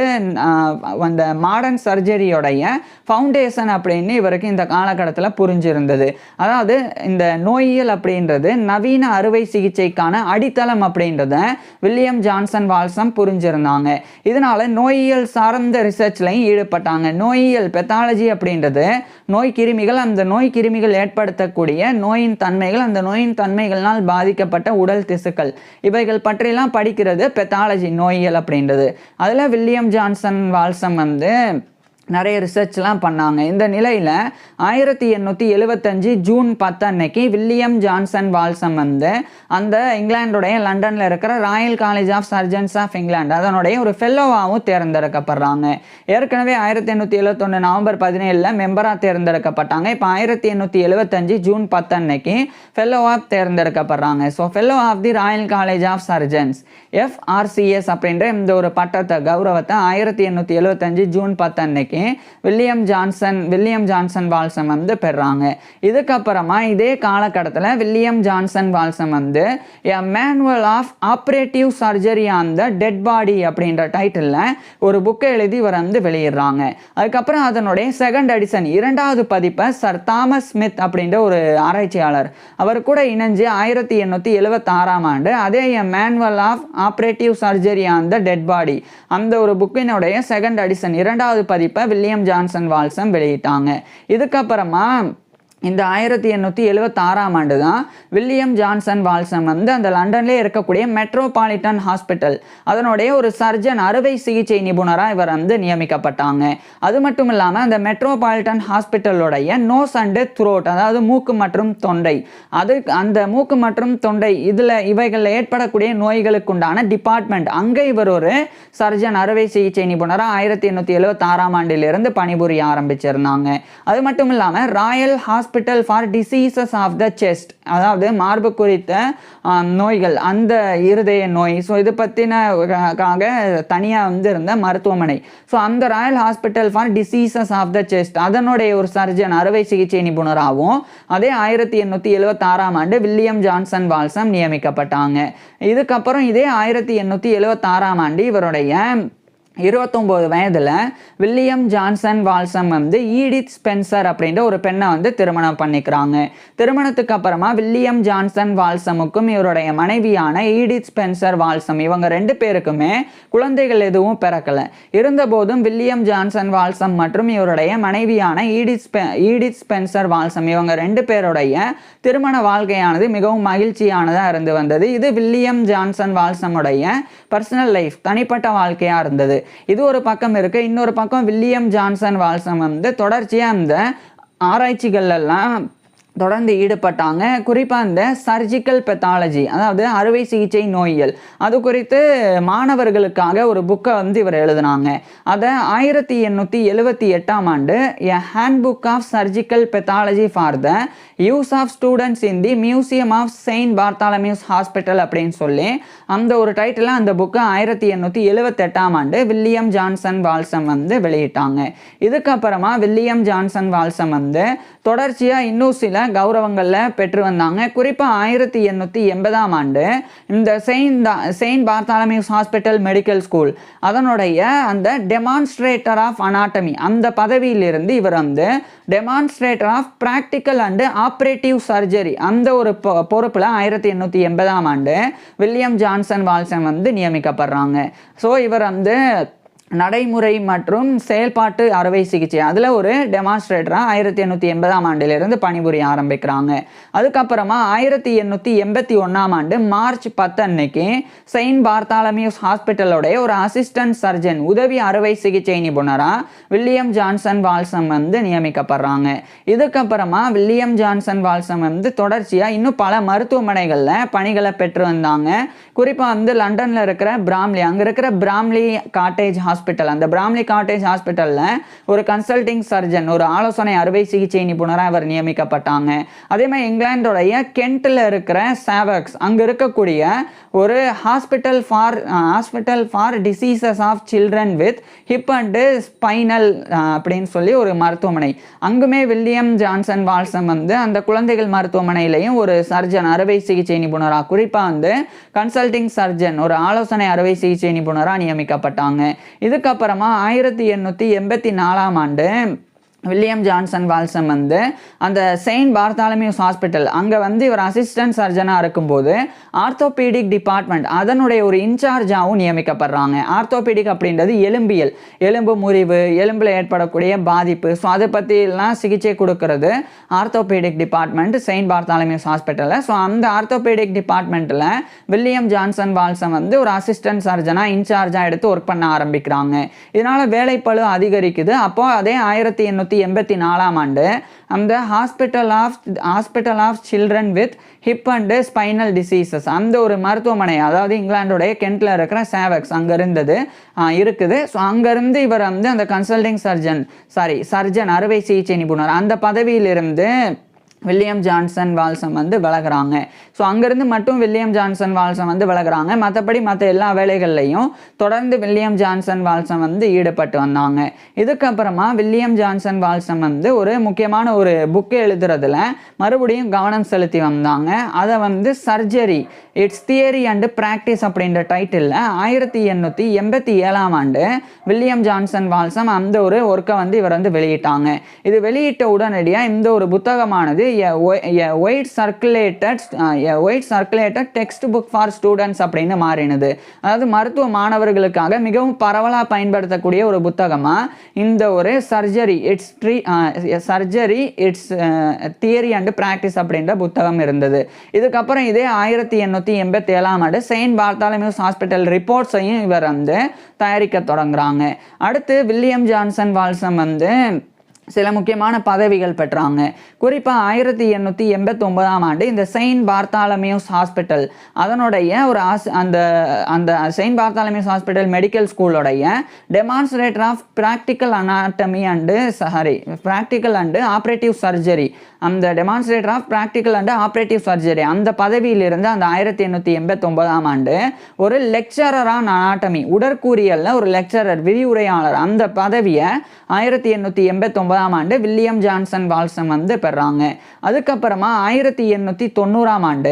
அந்த மாடர்ன் சர்ஜரியோடைய ஃபவுண்டேஷன் அப்படின்னு இவருக்கு இந்த காலகட்டத்தில் புரிஞ்சிருந்தது. அதாவது இந்த நோயியல் அப்படின்றது நவீன அறுவை சிகிச்சைக்கான அடித்தளம் அப்படின்றத வில்லியம் ஜான்சன் வால்சம் புரிஞ்சிருந்தாங்க. இதனால நோயியல் சார்ந்த ரிசர்ச்லையும் ஈடுபட்டாங்க. நோயியல் பெத்தாலஜி அப்படின்றது நோய் கிருமிகள் அந்த நோய் கிருமிகள் ஏற்படுத்தக்கூடிய நோயின் தன்மைகள் அந்த நோயின் தன்மைகளால் பாதிக்கப்பட்ட உடல் திசுக்கள் இவைகள் பற்றியெல்லாம் படிக்கிறது பெத்தாலஜி நோயியல் அப்படின்றது. அதில் வில்லியம் ஜான்சன் வால்சம் வந்து நிறைய ரிசர்ச்லாம் பண்ணாங்க. இந்த நிலையில் 1875 ஜூன் 10 அன்னைக்கு வில்லியம் ஜான்சன் வால்சம் வந்து அந்த இங்கிலாந்துடைய லண்டனில் இருக்கிற Royal college of surgeons of England அதனுடைய ஒரு ஃபெல்லோவாகவும் தேர்ந்தெடுக்கப்படுறாங்க. ஏற்கனவே 1871 நவம்பர் 17 மெம்பராக தேர்ந்தெடுக்கப்பட்டாங்க. இப்போ 1875 ஜூன் 10 அன்னைக்கு ஃபெல்லோவாக தேர்ந்தெடுக்கப்படுறாங்க. So fellow of the Royal college of surgeons FRCS அப்படின்ற இந்த ஒரு பட்டத்தை கௌரவத்தை 1875 ஜூன் 10 அன்னைக்கு வில்லியம் ஜான்சன் வால்சம் வந்து பெறாங்க. இதுக்கப்புறமா இதே காலகட்டத்தில் வில்லியம் ஜான்சன் வால்சம் வந்து A Manual of Operative Surgery on the Dead Body அப்படின்ற டைட்டிலில் ஒரு புக்கை எழுதி இவர் வந்து வெளியிடுறாங்க. அதுக்கப்புறம் அதனுடைய செகண்ட் எடிஷன் 2வது பதிப்பை சர் தாமஸ் ஸ்மித் அப்படின்ற ஒரு ஆராய்ச்சியாளர் அவர் கூட இணைஞ்சு 1876ஆம் ஆண்டு அதே A Manual of Operative Surgery on the Dead Body அந்த ஒரு புக்கினுடைய செகண்ட் எடிஷன் 2வது பதிப்பை வில்லியம் ஜான்சன் வால்சம் வெளியிட்டாங்க. இதுக்கப்புறமா இந்த 1876ஆம் ஆண்டு தான் வில்லியம் ஜான்சன் வால்சம் வந்து அந்த லண்டன்லேயே இருக்கக்கூடிய மெட்ரோபாலிட்டன் ஹாஸ்பிட்டல் அதனுடைய ஒரு சர்ஜன் அறுவை சிகிச்சை நிபுணராக இவர் வந்து நியமிக்கப்பட்டாங்க. அது மட்டும் இல்லாமல் அந்த மெட்ரோபாலிட்டன் ஹாஸ்பிட்டலுடைய நோஸ் அண்டு த்ரோட் அதாவது மூக்கு மற்றும் தொண்டை அந்த மூக்கு மற்றும் தொண்டை இவைகளில் ஏற்படக்கூடிய நோய்களுக்குண்டான டிபார்ட்மெண்ட் அங்கே இவர் ஒரு சர்ஜன் அறுவை சிகிச்சை நிபுணராக 1876ஆம் ஆண்டிலிருந்து பணிபுரிய ஆரம்பிச்சிருந்தாங்க. அது மட்டும் இல்லாமல் Royal Hospital for diseases of the Chest அதாவது மார்பு குறித்த நோய்கள் அந்த இருதய நோய் ஸோ இது பற்றினக்காக தனியாக வந்து இருந்த மருத்துவமனை ஸோ அந்த Royal Hospital for diseases of the Chest அதனுடைய ஒரு சர்ஜன் அறுவை சிகிச்சை நிபுணராகவும் அதே 1876ஆம் ஆண்டு வில்லியம் ஜான்சன் வால்சம் நியமிக்கப்பட்டாங்க. இதுக்கப்புறம் இதே 1876ஆம் ஆண்டு இவருடைய 29 வயதில் வில்லியம் ஜான்சன் வால்சம் வந்து ஈடித் ஸ்பென்சர் அப்படின்ற ஒரு பெண்ணை வந்து திருமணம் பண்ணிக்கிறாங்க. திருமணத்துக்கு அப்புறமா வில்லியம் ஜான்சன் வால்சமுக்கும் இவருடைய மனைவியான ஈடித் ஸ்பென்சர் வால்சம் இவங்க 2 பேருக்குமே குழந்தைகள் எதுவும் பிறக்கலை. இருந்தபோதும் வில்லியம் ஜான்சன் வால்சம் மற்றும் இவருடைய மனைவியான ஈடித் ஸ்பென்சர் வால்சம் இவங்க 2 பேருடைய திருமண வாழ்க்கையானது மிகவும் மகிழ்ச்சியானதாக இருந்து வந்தது. இது வில்லியம் ஜான்சன் வால்சமுடைய பர்சனல் லைஃப் தனிப்பட்ட வாழ்க்கையாக இருந்தது. இது ஒரு பக்கம் இருக்கு. இன்னொரு பக்கம் வில்லியம் ஜான்சன் வால்சம் வந்து தொடர்ச்சியாக அந்த ஆராய்ச்சிகள் எல்லாம் தொடர்ந்து ஈடுபட்டாங்க. குறிப்பாக இந்த சர்ஜிக்கல் பெத்தாலஜி அதாவது அறுவை சிகிச்சை நோயியல் அது குறித்து மாணவர்களுக்காக ஒரு புக்கை வந்து இவர் எழுதினாங்க. அதை 1878ஆம் ஆண்டு a handbook of surgical pathology for the use of students in the museum of Saint Bartholomew's hospital அப்படின்னு சொல்லி அந்த ஒரு டைட்டில் அந்த புக்கு 1878ஆம் ஆண்டு வில்லியம் ஜான்சன் வால்சம் வந்து வெளியிட்டாங்க. இதுக்கப்புறமா வில்லியம் ஜான்சன் வால்சம் வந்து தொடர்ச்சியாக இன்னும் சில கௌரவங்களில் பெற்று வந்தாங்க. குறிப்பாக 1880ஆம் ஆண்டு இந்த Saint Bartholomew's hospital medical school அதனுடைய அந்த டெமான்ஸ்ட்ரேட்டர் ஆஃப் அனாட்டமி அந்த பதவியிலிருந்து இவர் வந்து demonstrator of practical and operative surgery அந்த ஒரு பொறுப்பில் 1880ஆம் ஆண்டு வில்லியம் ஜான்சன் வால்சம் வந்து நியமிக்கப்படுறாங்க. ஸோ இவர் வந்து நடைமுறை மற்றும் செயல்பாட்டு அறுவை சிகிச்சை அதில் ஒரு டெமான்ஸ்ட்ரேட்டராக 1880ஆம் ஆண்டிலிருந்து பணிபுரிய ஆரம்பிக்கிறாங்க. அதுக்கப்புறமா 1881ஆம் ஆண்டு மார்ச் 10 அன்னைக்கு செயின்ட் பார்த்தாலமியூஸ் ஹாஸ்பிட்டலோடைய ஒரு அசிஸ்டன்ட் சர்ஜன் உதவி அறுவை சிகிச்சை நிபுணராக வில்லியம் ஜான்சன் வால்சம் வந்து நியமிக்கப்படுறாங்க. இதுக்கப்புறமா வில்லியம் ஜான்சன் வால்சம் வந்து தொடர்ச்சியாக இன்னும் பல மருத்துவமனைகளில் பணிகளை பெற்று வந்தாங்க. குறிப்பாக வந்து லண்டனில் இருக்கிற பிராம்லி அங்கே இருக்கிற பிராம்லி காட்டேஜ் ஹாஸ்பிட்டல் அந்த பிராம்லி காட்டேஜ் ஹாஸ்பிட்டலில் ஒரு கன்சல்டிங் சர்ஜன் ஒரு ஆலோசனை அறுவை சிகிச்சை நிபுணராக அவர் நியமிக்கப்பட்டாங்க. அதே மாதிரி இங்கிலாந்துடைய கென்ட்டில் இருக்கிற சாவக்ஸ் அங்கே இருக்கக்கூடிய ஒரு hospital for diseases of children with hip and spinal அப்படின்னு சொல்லி ஒரு மருத்துவமனை அங்குமே வில்லியம் ஜான்சன் வால்சம் வந்து அந்த குழந்தைகள் மருத்துவமனையிலையும் ஒரு சர்ஜன் அறுவை சிகிச்சை நிபுணராக குறிப்பாக வந்து கன்சல்டிங் சர்ஜன் ஒரு ஆலோசனை அறுவை சிகிச்சை நிபுணராக நியமிக்கப்பட்டாங்க. இதுக்கப்புறமா 1884ஆம் ஆண்டு வில்லியம் ஜான்சன் வால்சம் வந்து அந்த செயின்ட் பார்த்தாலமியூஸ் ஹாஸ்பிட்டல் அங்கே வந்து இவர் அசிஸ்டன்ட் சர்ஜனாக இருக்கும்போது ஆர்த்தோபீடிக் டிபார்ட்மெண்ட் அதனுடைய ஒரு இன்சார்ஜாகவும் நியமிக்கப்படுறாங்க. ஆர்த்தோபீடிக் அப்படின்றது எலும்பியல், எலும்பு முறிவு, எலும்பில் ஏற்படக்கூடிய பாதிப்பு, ஸோ அதை பற்றிலாம் சிகிச்சை கொடுக்கறது ஆர்த்தோபீடிக் டிபார்ட்மெண்ட் செயின்ட் பார்த்தாலமியூஸ் ஹாஸ்பிட்டலில். ஸோ அந்த ஆர்த்தோபீடிக் டிபார்ட்மெண்ட்டில் வில்லியம் ஜான்சன் வால்சம் வந்து ஒரு அசிஸ்டன்ட் சர்ஜனாக இன்சார்ஜாக எடுத்து ஒர்க் பண்ண ஆரம்பிக்கிறாங்க. இதனால் வேலைப்பளு அதிகரிக்குது. அப்போது அதே 1884 ஆண்டு அந்த hospital of children with hip and spinal diseases அந்த ஒரு மருத்துவமனை, அதாவது இங்கிலாந்துடைய கென்ட்ல இருக்கிற சேவக்ஸ் அங்கே இருக்குது. ஸோ அங்கேருந்து இவர் வந்து அந்த கன்சல்டிங் சர்ஜன் அறுவை சிகிச்சை நிபுணர் அந்த பதவியிலிருந்து வில்லியம் ஜான்சன் வால்சம் வந்து விலகுறாங்க. ஸோ அங்கேருந்து மட்டும் வில்லியம் ஜான்சன் வால்சம் வந்து விலகுறாங்க. மற்றபடி மற்ற எல்லா வேலைகள்லையும் தொடர்ந்து வில்லியம் ஜான்சன் வால்சம் வந்து ஈடுபட்டு வந்தாங்க. இதுக்கப்புறமா வில்லியம் ஜான்சன் வால்சம் வந்து ஒரு முக்கியமான ஒரு புக்கு எழுதுறதுல மறுபடியும் கவனம் செலுத்தி வந்தாங்க. அதை வந்து surgery it's theory and practice அப்படின்ற டைட்டிலில் 1887 ஆண்டு வில்லியம் ஜான்சன் வால்சம் அந்த ஒரு ஒர்க்கை வந்து இவர் வந்து வெளியிட்டாங்க. இது வெளியிட்ட உடனடியாக இந்த ஒரு புத்தகமானது wide circulated text book for students அப்படின்னு மாறினது. அதாவது மருத்துவ மாணவர்களுக்காக மிகவும் பரவலாக பயன்படுத்தக்கூடிய ஒரு புத்தகமாக இந்த ஒரு surgery it's theory and practice அப்படின்ற புத்தகம் இருந்தது. இதுக்கப்புறம் இதே 1887 ஆண்டு செயின்ட் பார்த்தாலமியூஸ் ஹாஸ்பிட்டல் ரிப்போர்ட்ஸையும் இவர் வந்து தயாரிக்க தொடங்குறாங்க. அடுத்து வில்லியம் ஜான்சன் வால்சம் வந்து சில முக்கியமான பதவிகள் பெற்றாங்க. குறிப்பாக 1889 ஆண்டு இந்த செயின்ட் பார்த்தாலமியூஸ் ஹாஸ்பிட்டல் அதனுடைய ஒரு அந்த செயின்ட் பார்த்தாலமியூஸ் ஹாஸ்பிட்டல் மெடிக்கல் ஸ்கூலோடைய demonstrator of practical and operative surgery அந்த demonstrator of practical and operative surgery அந்த பதவியிலிருந்து அந்த 1889 ஆண்டு ஒரு லெக்சரர் ஆன் அனாட்டமி உடற்கூறியல்ல ஒரு லெக்சரர் விரிவுரையாளர் அந்த பதவியை 1889 ஆண்டு வில்லியம் ஜான்சன் வால்சம் வந்து பெறாங்க. அதுக்கப்புறமா 1890 ஆண்டு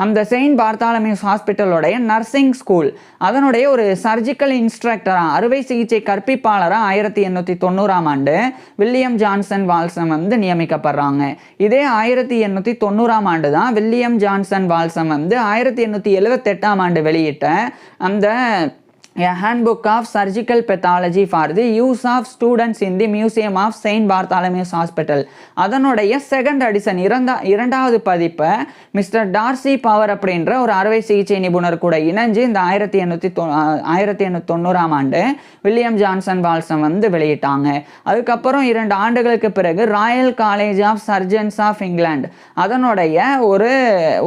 அந்த செயின்ட் பார்த்தாலமியூஸ் ஹாஸ்பிட்டலோடைய நர்சிங் ஸ்கூல் அதனுடைய ஒரு சர்ஜிக்கல் இன்ஸ்ட்ரக்டராக அறுவை சிகிச்சை கற்பிப்பாளராக 1890 ஆண்டு வில்லியம் ஜான்சன் வால்சம் வந்து நியமிக்கப்படுறாங்க. இதே 1890 ஆண்டு தான் வில்லியம் ஜான்சன் வால்சம் வந்து 1878 ஆண்டு வெளியிட்ட அந்த A handbook of surgical pathology for the use of students in the Museum of Saint Bartholomew's Hospital அதனுடைய செகண்ட் எடிஷன் இரண்டாவது பதிப்பை மிஸ்டர் டார்சி பவர் அப்படின்ற ஒரு அறுவை சிகிச்சை நிபுணர் கூட இணைஞ்சு இந்த 1890 ஆண்டு வில்லியம் ஜான்சன் வால்சம் வந்து வெளியிட்டாங்க. அதுக்கப்புறம் 2 ஆண்டுகளுக்கு பிறகு Royal college of surgeons of England அதனுடைய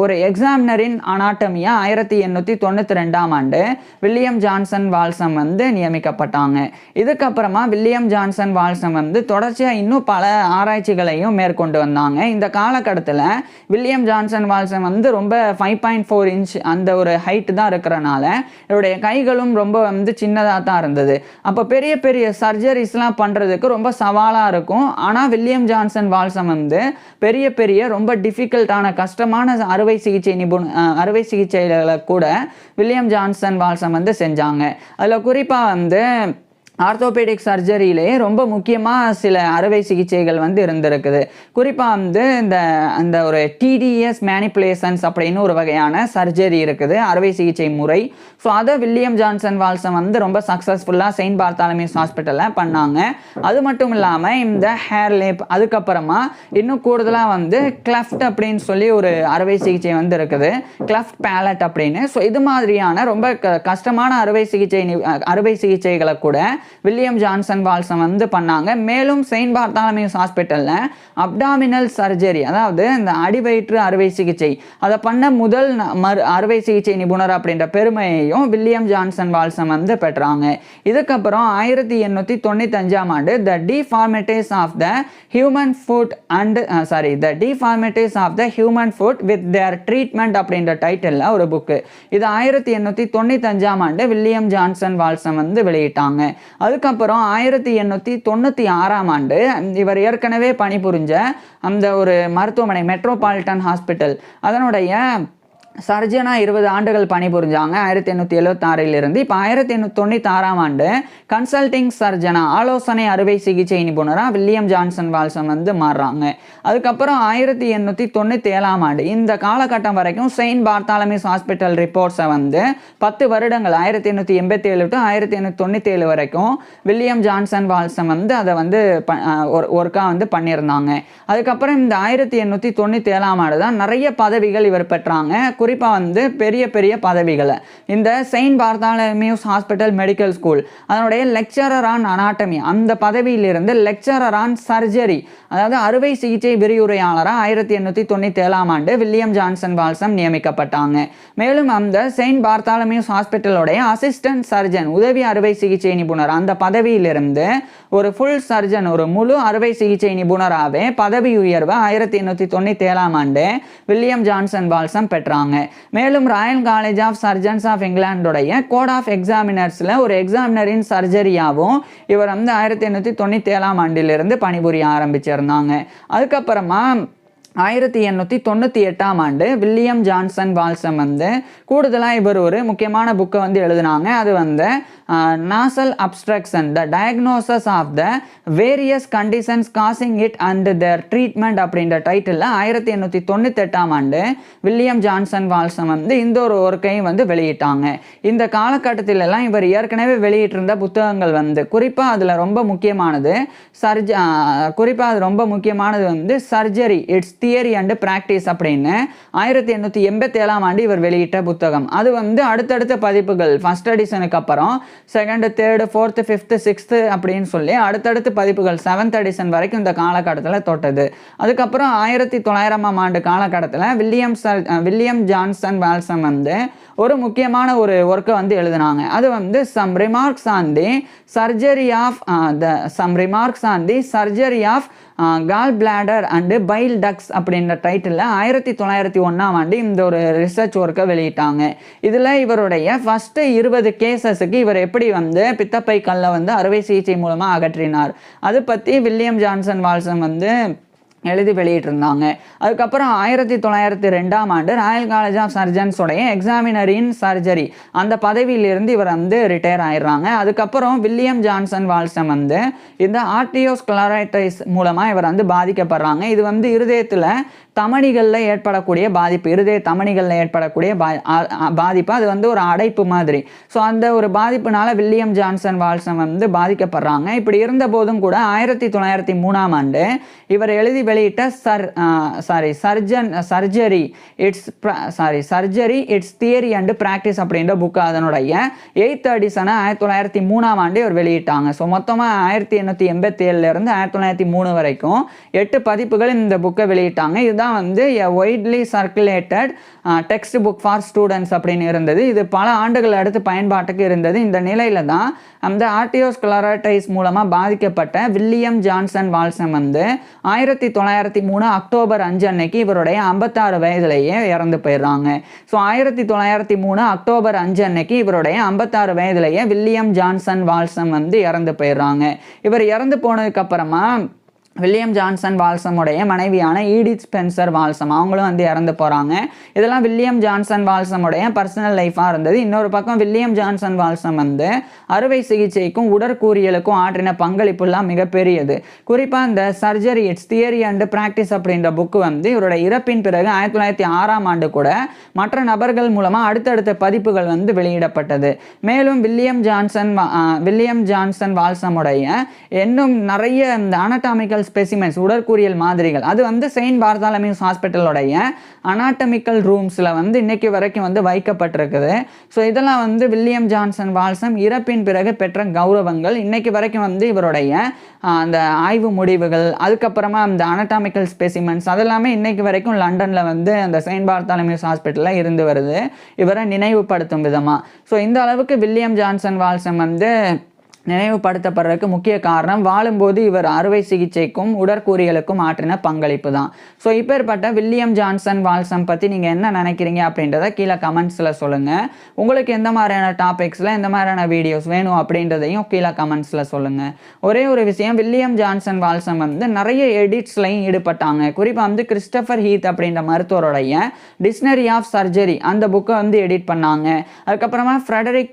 ஒரு எக்ஸாமினரின் அனாட்டமியா 1892 ஆண்டு வில்லியம் ஜான்சன் வால்சம் வந்து நியமிக்கப்பட்டாங்க. இதுக்கப்புறமா வில்லியம் ஜான்சன் வால்சம் வந்து தொடர்ச்சியாக இன்னும் பல ஆராய்ச்சிகளையும் மேற்கொண்டு வந்தாங்க. இந்த காலகட்டத்தில் வில்லியம் ஜான்சன் வால்சம் வந்து ரொம்ப 5.4 இன்ச் அந்த ஒரு ஹைட்டு தான் இருக்கிறனால இவருடைய கைகளும் ரொம்ப வந்து சின்னதாக தான் இருந்தது. அப்போ பெரிய பெரிய சர்ஜரிஸ்லாம் பண்ணுறதுக்கு ரொம்ப சவாலாக இருக்கும். ஆனால் வில்லியம் ஜான்சன் வால்சம் வந்து பெரிய பெரிய ரொம்ப டிஃபிகல்ட்டான கஷ்டமான அறுவை சிகிச்சைகளை கூட வில்லியம் ஜான்சன் வால்சம் வந்து செஞ்சாங்க. அதில் குறிப்பாக வந்து ஆர்த்தோபெடிக் சர்ஜரியிலே ரொம்ப முக்கியமாக சில அறுவை சிகிச்சைகள் வந்து இருந்திருக்குது. குறிப்பாக வந்து இந்த ஒரு டிடிஎஸ் மேனிப்புலேஷன்ஸ் அப்படின்னு ஒரு வகையான சர்ஜரி இருக்குது, அறுவை சிகிச்சை முறை. ஸோ அதை வில்லியம் ஜான்சன் வால்சம் வந்து ரொம்ப சக்ஸஸ்ஃபுல்லாக செயின்ட் பார்த்தாலமியூஸ் ஹாஸ்பிட்டலில் பண்ணாங்க. அது மட்டும் இல்லாமல் இந்த ஹேர் லேப் அதுக்கப்புறமா இன்னும் கூடுதலாக வந்து கிளஃப்ட் அப்படின்னு சொல்லி ஒரு அறுவை சிகிச்சை வந்து இருக்குது, கிளஃப்ட் பேலட் அப்படின்னு. ஸோ இது மாதிரியான ரொம்ப கஷ்டமான அறுவை சிகிச்சைகளை கூட வில்லியம் ஜான்சன் வால்சம் வந்து பண்ணாங்க. மேலும் செயின்ட் பார்த்தாலமியூஸ் ஹாஸ்பிட்டலில் அப்டாமினல் சர்ஜரி அதாவது இந்த அடிவயிற்று அறுவை சிகிச்சை அதை பண்ண முதல் அறுவை சிகிச்சை நிபுணர் அப்படின்ற பெருமையையும் வில்லியம் ஜான்சன் வால்சம் வந்து பெற்றாங்க. இதுக்கப்புறம் 1895 ஆண்டு the deformities of the human foot with their treatment அப்படின்ற டைட்டில் ஒரு புக்கு. இது 1895 ஆண்டு வில்லியம் ஜான்சன் வால்சம் வந்து வெளியிட்டாங்க. அதுக்கப்புறம் 1896 ஆண்டு இவர் ஏற்கனவே பணிபுரிஞ்ச அந்த ஒரு மருத்துவமனை மெட்ரோபாலிட்டன் ஹாஸ்பிட்டல் அதனுடைய சர்ஜனாக 20 ஆண்டுகள் பணிபுரிஞ்சாங்க 1876 இப்போ 1896 ஆண்டு கன்சல்டிங் சர்ஜனா ஆலோசனை அறுவை சிகிச்சை நிபுணராக வில்லியம் ஜான்சன் வால்சம் வந்து மாறுறாங்க. அதுக்கப்புறம் 1897 ஆண்டு இந்த காலகட்டம் வரைக்கும் செயின்ட் பார்த்தாலமிஸ் ஹாஸ்பிட்டல் ரிப்போர்ட்ஸை வந்து 10 வருடங்கள் 1887 டு 1897 வரைக்கும் வில்லியம் ஜான்சன் வால்சம் வந்து அதை வந்து ஒர்க்காக வந்து பண்ணியிருந்தாங்க. அதுக்கப்புறம் இந்த 1897 ஆண்டு தான் நிறைய பதவிகள் இவர் பெற்றாங்க. குறிப்பாக வந்து பெரிய பெரிய பதவிகளை இந்த Saint Bartholomew's hospital medical school அதனுடைய லெக்சரர் ஆன் அனாட்டமி அந்த பதவியிலிருந்து லெக்சரர் ஆன் சர்ஜரி அதாவது அறுவை சிகிச்சை விரிவுரையாளராக 1897 ஆண்டு வில்லியம் ஜான்சன் வால்சம் நியமிக்கப்பட்டாங்க. மேலும் அந்த செயின்ட் பார்த்தாலமியூஸ் ஹாஸ்பிட்டலுடைய அசிஸ்டன்ட் சர்ஜன் உதவி அறுவை சிகிச்சை நிபுணர் அந்த பதவியிலிருந்து ஒரு ஃபுல் சர்ஜன் ஒரு முழு அறுவை சிகிச்சை நிபுணராகவே பதவி உயர்வு 1897 ஆண்டு வில்லியம் ஜான்சன் வால்சம் பெற்றாங்க. மேலும் royal college of surgeons of இங்கிலாந்துடைய கோட் ஆஃப் எக்ஸாமினர்ஸில் ஒரு எக்ஸாமினரின் சர்ஜரியாகவும் இவர் வந்து 1897 ஆண்டிலிருந்து பணிபுரிய ஆரம்பிச்சிருந்தாங்க. அதுக்கப்புறமா 1898 ஆண்டு வில்லியம் ஜான்சன் வால்சம் வந்து கூடுதலாக இவர் ஒரு முக்கியமான புக்கை வந்து எழுதினாங்க. அது வந்து nasal obstruction the diagnosis of the various conditions causing it and their treatment அப்படின்ற டைட்டிலில் 1898 ஆண்டு வில்லியம் ஜான்சன் வால்சம் வந்து இந்த ஒரு ஒர்க்கையும் வந்து வெளியிட்டாங்க. இந்த காலகட்டத்திலெல்லாம் இவர் ஏற்கனவே வெளியிட்டிருந்த புத்தகங்கள் வந்து குறிப்பாக அதில் ரொம்ப முக்கியமானது வந்து surgery it's theory and practice அப்படின்னு 1887 ஆண்டு இவர் வெளியிட்ட புத்தகம். அது வந்து அடுத்தடுத்த பதிப்புகள் ஃபர்ஸ்ட் எடிஷனுக்கு அப்புறம் second, third, fourth, fifth, sixth அப்படின்னு சொல்லி அடுத்தடுத்த பதிப்புகள் 7th எடிஷன் வரைக்கும் இந்த காலகட்டத்தில் தொட்டது. அதுக்கப்புறம் 1900 ஆண்டு காலகட்டத்தில் வில்லியம் ஜான்சன் வால்சம் வந்து ஒரு முக்கியமான ஒரு ஒர்க்கை வந்து எழுதினாங்க. அது வந்து some remarks on the surgery of gall bladder and bile ducts அப்படின்ற டைட்டிலில் 1901 ஆண்டு இந்த ஒரு ரிசர்ச் ஒர்க்கை வெளியிட்டாங்க. இதில் இவருடைய ஃபஸ்ட்டு 20 கேசஸுக்கு இவர் எப்படி வந்து பித்தப்பை கல்லை வந்து அறுவை சிகிச்சை மூலமாக அகற்றினார் அது பற்றி வில்லியம் ஜான்சன் வால்சம் வந்து எழுதி வெளியிட்டிருந்தாங்க. அதுக்கப்புறம் 1902 ஆண்டு ராயல் காலேஜ் ஆஃப் சர்ஜன்ஸோடைய எக்ஸாமினர் இன் சர்ஜரி அந்த பதவியிலிருந்து இவர் வந்து ரிட்டையர் ஆயிடுறாங்க. அதுக்கப்புறம் வில்லியம் ஜான்சன் வால்சம் வந்து இந்த ஆர்டியோஸ்க்ளரைட்டிஸ் மூலமாக இவர் வந்து பாதிக்கப்படுறாங்க. இது வந்து இருதயத்தில் தமனிகளில் ஏற்படக்கூடிய பாதிப்பு அது வந்து ஒரு அடைப்பு மாதிரி. ஸோ அந்த ஒரு பாதிப்புனால வில்லியம் ஜான்சன் வால்சம் வந்து பாதிக்கப்படுறாங்க. இப்படி இருந்த போதும் கூட 1903 ஆண்டு இவர் எழுதி வெளியிட்ட surgery it's theory and practice அப்படின்ற புக் அதனுடைய 8th எடிஷனை 1903 ஆண்டு இவர் வெளியிட்டாங்க. ஸோ மொத்தமாக 1887 1903 வரைக்கும் 8 பதிப்புகள் இந்த புக்கை வெளியிட்டாங்க. இதுதான் வந்து widely circulated text book for students அப்படின்னு இருந்தது. இது பல ஆண்டுகள் அடுத்து பயன்பாட்டுக்கு இருந்தது. இந்த நிலையில தான் அந்த ஆர்டியோஸ்க்ளரைட்டிஸ் மூலமாக பாதிக்கப்பட்ட வில்லியம் ஜான்சன் வால்சம் வந்து 1903 அக்டோபர் 5 அன்னைக்கு இவருடைய 56 வயதிலேயே இறந்து போயிடுறாங்க. ஸோ 1903 அக்டோபர் 5 அன்னைக்கு இவருடைய 56 வயதிலேயே வில்லியம் ஜான்சன் வால்சம் வந்து இறந்து போயிடுறாங்க. இவர் இறந்து போனதுக்கு அப்புறமா வில்லியம் ஜான்சன் வால்சமுடைய மனைவியான ஈடித் ஸ்பென்சர் வால்சம் அவங்களும் வந்து இறந்து போகிறாங்க. இதெல்லாம் வில்லியம் ஜான்சன் வால்சமுடைய பர்சனல் லைஃபாக இருந்தது. இன்னொரு பக்கம் வில்லியம் ஜான்சன் வால்சம் வந்து அறுவை சிகிச்சைக்கும் உடற்கூறியலுக்கும் ஆற்றின பங்களிப்புலாம் மிகப்பெரியது. குறிப்பாக இந்த surgery it's theory and practice அப்படின்ற புக்கு வந்து இவருடைய இறப்பின் பிறகு 1906 ஆண்டு கூட மற்ற நபர்கள் மூலமாக அடுத்தடுத்த பதிப்புகள் வந்து வெளியிடப்பட்டது. மேலும் வில்லியம் ஜான்சன் வால்சமுடைய இன்னும் நிறைய இந்த அனடாமிக்கல் ஸ்பெசிமென்ஸ் உடற்கூறியல் மாதிரிகள் அது வந்து செயின்ட் பார்த்தாலமியூஸ் ஹாஸ்பிட்டலோடைய அனாட்டமிக்கல் ரூம்ஸில் வந்து இன்னைக்கு வரைக்கும் வந்து வைக்கப்பட்டிருக்குது. ஸோ இதெல்லாம் வந்து வில்லியம் ஜான்சன் வால்சம் இறப்பின் பிறகு பெற்ற கௌரவங்கள். இன்னைக்கு வரைக்கும் வந்து இவருடைய அந்த ஆய்வு முடிவுகள் அதுக்கப்புறமா அந்த அனாட்டமிக்கல் ஸ்பெசிமென்ஸ் அதெல்லாமே இன்னைக்கு வரைக்கும் லண்டனில் வந்து அந்த செயின்ட் பார்த்தாலமியூஸ் ஹாஸ்பிட்டலில் இருந்து வருது இவரை நினைவுபடுத்தும் விதமாக. ஸோ இந்த அளவுக்கு வில்லியம் ஜான்சன் வால்சம் வந்து நினைவுபடுத்தப்படுறதுக்கு முக்கிய காரணம் வாழும்போது இவர் அறுவை சிகிச்சைக்கும் உடற்கூறியலுக்கும் ஆற்றின பங்களிப்பு தான். ஸோ இப்பேற்பட்ட வில்லியம் ஜான்சன் வால்சம் பற்றி நீங்கள் என்ன நினைக்கிறீங்க அப்படின்றத கீழே கமெண்ட்ஸில் சொல்லுங்கள். உங்களுக்கு எந்த மாதிரியான டாபிக்ஸில் எந்த மாதிரியான வீடியோஸ் வேணும் அப்படின்றதையும் கீழே கமெண்ட்ஸில் சொல்லுங்கள். ஒரே ஒரு விஷயம், வில்லியம் ஜான்சன் வால்சம் வந்து நிறைய எடிட்ஸ்லையும் ஈடுபட்டாங்க. குறிப்பாக வந்து கிறிஸ்டபர் ஹீத் அப்படின்ற மருத்துவருடைய டிக்ஷனரி ஆஃப் சர்ஜரி அந்த புக்கை வந்து எடிட் பண்ணாங்க. அதுக்கப்புறமா ஃப்ரெடரிக்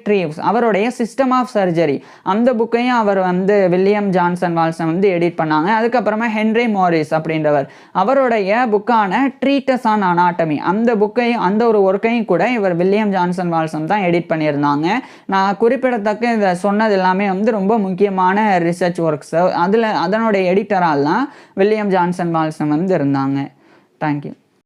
ட்ரீவ்ஸ் அவருடைய சிஸ்டம் ஆஃப் சர்ஜரி அந்த புக்கையும் அவர் வந்து வில்லியம் ஜான்சன் வால்சம் வந்து எடிட் பண்ணாங்க. அதுக்கப்புறமா ஹென்ரி மோரிஸ் அப்படின்றவர் அவருடைய புக்கான ட்ரீட்டஸ் ஆன் அனாட்டமி அந்த புக்கையும் அந்த ஒரு ஒர்க்கையும் கூட இவர் வில்லியம் ஜான்சன் வால்சம் தான் எடிட் பண்ணியிருந்தாங்க. நான் குறிப்பிடத்தக்க இதை சொன்னது எல்லாமே வந்து ரொம்ப முக்கியமான ரிசர்ச் ஒர்க்ஸ். அதனுடைய எடிட்டரால் தான் வில்லியம் ஜான்சன் வால்சம் வந்து இருந்தாங்க. தேங்க்யூ.